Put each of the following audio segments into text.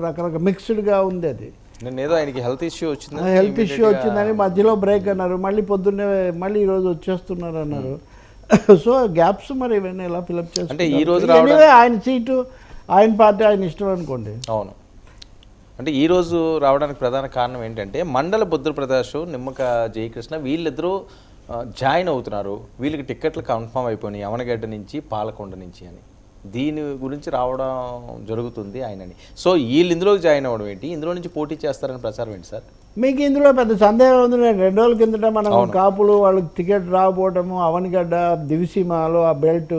రకరకాల మిక్స్డ్గా ఉంది అది. ఏదో ఆయనకి హెల్త్ ఇష్యూ వచ్చిందని మధ్యలో బ్రేక్ అన్నారు, మళ్ళీ పొద్దున్నే మళ్ళీ ఈరోజు వచ్చేస్తున్నారు అన్నారు. సో గ్యాప్స్ మరి ఇవన్నీ ఎలా ఫిలప్ చేస్తారు అంటే ఈ రోజు ఆయన సీటు ఆయన పార్టీ ఆయన ఇష్టం అనుకోండి. అవును, అంటే ఈ రోజు రావడానికి ప్రధాన కారణం ఏంటంటే మండల బుద్ధప్రకాష్ నిమ్మక జయకృష్ణ వీళ్ళిద్దరూ జాయిన్ అవుతున్నారు, వీళ్ళకి టిక్కెట్లు కన్ఫర్మ్ అయిపోయినాయి అవనగడ్డ నుంచి పాలకొండ నుంచి అని. దీని గురించి రావడం జరుగుతుంది ఆయనని. సో వీళ్ళు ఇందులోకి జాయిన్ అవ్వడం ఏంటి, ఇందులో నుంచి పోటీ చేస్తారని ప్రచారం ఏంటి సార్? మీకు ఇందులో పెద్ద సందేహం ఉంది. నేను 2 రోజుల కిందట మనం కాపులు వాళ్ళకి టికెట్ రాకపోవటము, అవనగడ్డ దివిసీమలో ఆ బెల్ట్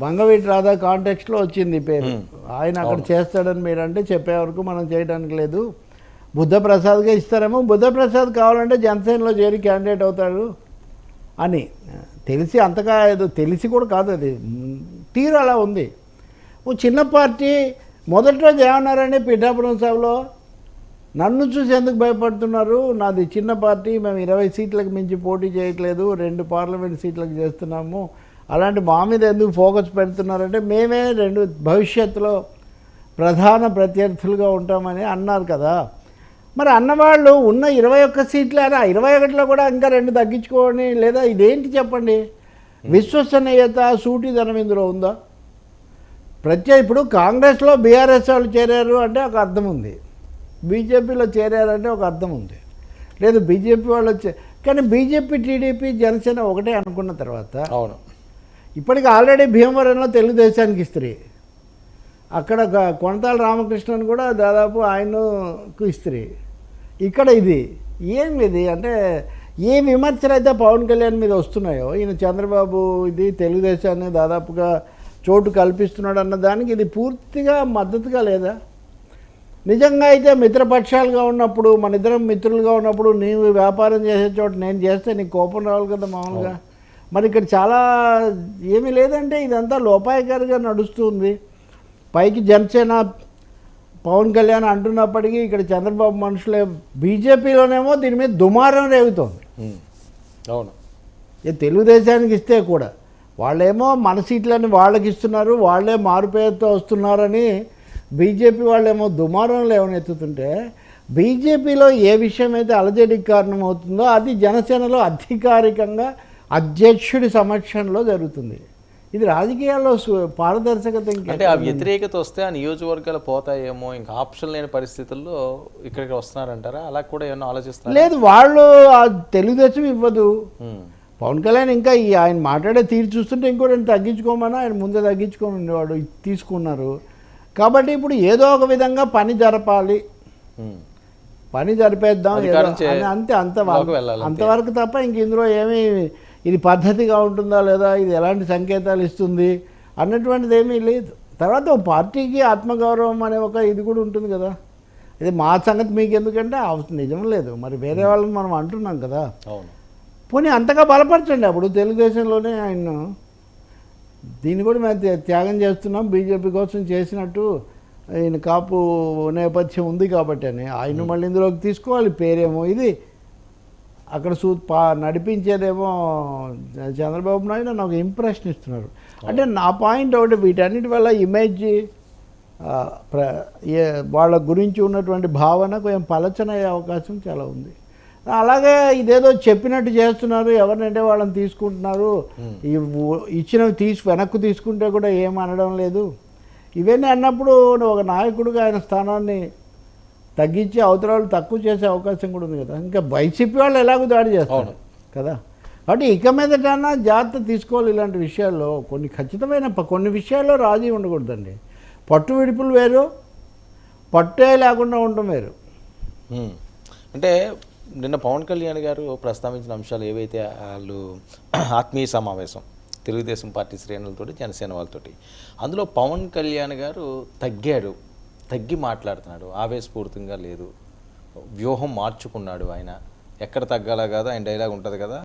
బంగవీటి రాధా కాంటెక్స్ట్లో వచ్చింది పేరు. ఆయన అక్కడ చేస్తాడని మీరంటే చెప్పే వరకు మనం చేయడానికి లేదు, బుద్ధప్రసాద్గా ఇస్తారేమో, బుద్ధప్రసాద్ కావాలంటే జనసేనలో చేరి క్యాండిడేట్ అవుతాడు అని తెలిసి, అంతగా ఏదో తెలిసి కూడా కాదు, అది తీరు అలా ఉంది. ఓ చిన్న పార్టీ మొదటి రోజు ఏమన్నారండి పిఠాపురం సభలో, నన్ను చూసి ఎందుకు భయపడుతున్నారు, నాది చిన్న పార్టీ, మేము 20 సీట్లకు మించి పోటీ చేయట్లేదు, 2 పార్లమెంట్ సీట్లకు చేస్తున్నాము, అలాంటి మా మీద ఎందుకు ఫోకస్ పెడుతున్నారంటే మేమే భవిష్యత్తులో ప్రధాన ప్రత్యర్థులుగా ఉంటామని అన్నారు కదా. మరి అన్నవాళ్ళు ఉన్న 21 సీట్లు అయినా 21లో కూడా ఇంకా 2 తగ్గించుకోని లేదా ఇదేంటి చెప్పండి? విశ్వసనీయత సూటిదనం ఇందులో ఉందా? ఇప్పుడు కాంగ్రెస్లో బీఆర్ఎస్ వాళ్ళు చేరారు అంటే ఒక అర్థం ఉంది, బీజేపీలో చేరారంటే ఒక అర్థం ఉంది, లేదు బీజేపీ వాళ్ళు కానీ బీజేపీ టీడీపీ జనసేన ఒకటే అనుకున్న తర్వాత అవును ఇప్పటికి ఆల్రెడీ భీమవరంలో తెలుగుదేశానికి ఇస్త్రీ, అక్కడ కొనతాల రామకృష్ణన్ కూడా దాదాపు ఆయనకు ఇస్త్రీ, ఇక్కడ ఇది ఏమిది అంటే ఏ విమర్శలు అయితే పవన్ కళ్యాణ్ మీద వస్తున్నాయో, ఈయన చంద్రబాబు ఇది తెలుగుదేశాన్ని దాదాపుగా చోటు కల్పిస్తున్నాడు అన్న దానికి ఇది పూర్తిగా మద్దతుగా లేదా? నిజంగా అయితే మిత్రపక్షాలుగా ఉన్నప్పుడు, మన ఇద్దరం మిత్రులుగా ఉన్నప్పుడు, నీవు వ్యాపారం చేసే చోట నేను చేస్తే నీకు కోపం రావాలి కదా మామూలుగా. మరి ఇక్కడ చాలా ఏమీ లేదంటే ఇదంతా లోపాయకారిగా నడుస్తుంది. పైకి జనసేన పవన్ కళ్యాణ్ అంటున్నప్పటికీ ఇక్కడ చంద్రబాబు మనుషులే, బీజేపీలోనేమో దీని మీద దుమారం రేగుతోంది. అవును, తెలుగుదేశానికి ఇస్తే కూడా వాళ్ళేమో మన సీట్లని వాళ్ళకి ఇస్తున్నారు, వాళ్ళే మారుపేరుతో వస్తున్నారని బీజేపీ వాళ్ళేమో దుమారం లేవనెత్తుతుంటే, బీజేపీలో ఏ విషయం అయితే అలజడికి కారణమవుతుందో అది జనసేనలో అధికారికంగా అధ్యక్షుడి సమక్షంలో జరుగుతుంది. ఇది రాజకీయాల్లో పారదర్శకత. అంటే ఆ వ్యతిరేకత వస్తే ఆ నియోజకవర్గాలు పోతాయేమో, ఇంకా ఆప్షన్ లేని పరిస్థితుల్లో ఇక్కడికి వస్తున్నారంటారా? అలా కూడా ఏమన్నా ఆలోచిస్తారు? లేదు, వాళ్ళు తెలుగుదేశం ఇవ్వదు. పవన్ కళ్యాణ్ ఇంకా ఆయన మాట్లాడే తీరు చూస్తుంటే ఇంకోటి తగ్గించుకోమని ఆయన ముందే తగ్గించుకోమని వాడు తీసుకున్నారు. కాబట్టి ఇప్పుడు ఏదో ఒక విధంగా పని జరపాలి, పని జరిపేద్దాం అంతే, అంతవరకు తప్ప ఇంక ఇందులో ఏమీ ఇది పద్ధతిగా ఉంటుందా లేదా, ఇది ఎలాంటి సంకేతాలు ఇస్తుంది అన్నటువంటిది ఏమీ లేదు. తర్వాత ఒక పార్టీకి ఆత్మగౌరవం అనే ఒక ఇది కూడా ఉంటుంది కదా. ఇది మా సంగతి మీకు ఎందుకంటే నిజం లేదు, మరి వేరే వాళ్ళని మనం అంటున్నాం కదా. పోనీ అంతగా బలపరచండి, అప్పుడు తెలుగుదేశంలోనే ఆయన దీన్ని కూడా మేము త్యాగం చేస్తున్నాం బీజేపీ కోసం చేసినట్టు, ఆయన కాపు నేపథ్యం ఉంది కాబట్టి అని ఆయన మళ్ళీ ఇందులోకి తీసుకోవాలి. పేరేమో ఇది అక్కడ నడిపించేదేమో చంద్రబాబు నాయుడు నాకు ఇంప్రెషన్ ఇస్తున్నారు. అంటే నా పాయింట్ ఒకటి, వీటన్నిటి వల్ల ఇమేజ్ వాళ్ళ గురించి ఉన్నటువంటి భావన కొంచెం పలచనయ్యే అవకాశం చాలా ఉంది. అలాగే ఇదేదో చెప్పినట్టు చేస్తున్నారు, ఎవరినంటే వాళ్ళని తీసుకుంటున్నారు, ఇచ్చినవి వెనక్కు తీసుకుంటే కూడా ఏం అనడం లేదు. ఇవన్నీ అన్నప్పుడు ఒక నాయకుడిగా ఆయన స్థానాన్ని తగ్గించి అవతరాలు తక్కువ చేసే అవకాశం కూడా ఉంది కదా. ఇంకా వైసీపీ వాళ్ళు ఎలాగో దాడి చేస్తారు కదా. కాబట్టి ఇక మీదటన్నా జాగ్రత్త తీసుకోవాలి ఇలాంటి విషయాల్లో. కొన్ని విషయాల్లో రాజీ ఉండకూడదండి. పట్టు విడుపులు వేరు, పట్టే లేకుండా ఉండటం వేరు. అంటే నిన్న పవన్ కళ్యాణ్ గారు ప్రస్తావించిన అంశాలు ఏవైతే వాళ్ళు ఆత్మీయ సమావేశం తెలుగుదేశం పార్టీ శ్రేణులతోటి జనసేన వాళ్ళతోటి, అందులో పవన్ కళ్యాణ్ గారు తగ్గి మాట్లాడుతున్నాడు, ఆవేశపూరితంగా లేదు, వ్యూహం మార్చుకున్నాడు. ఆయన ఎక్కడ తగ్గాలా కదా, ఆయన డైలాగ్ ఉంటుంది కదా,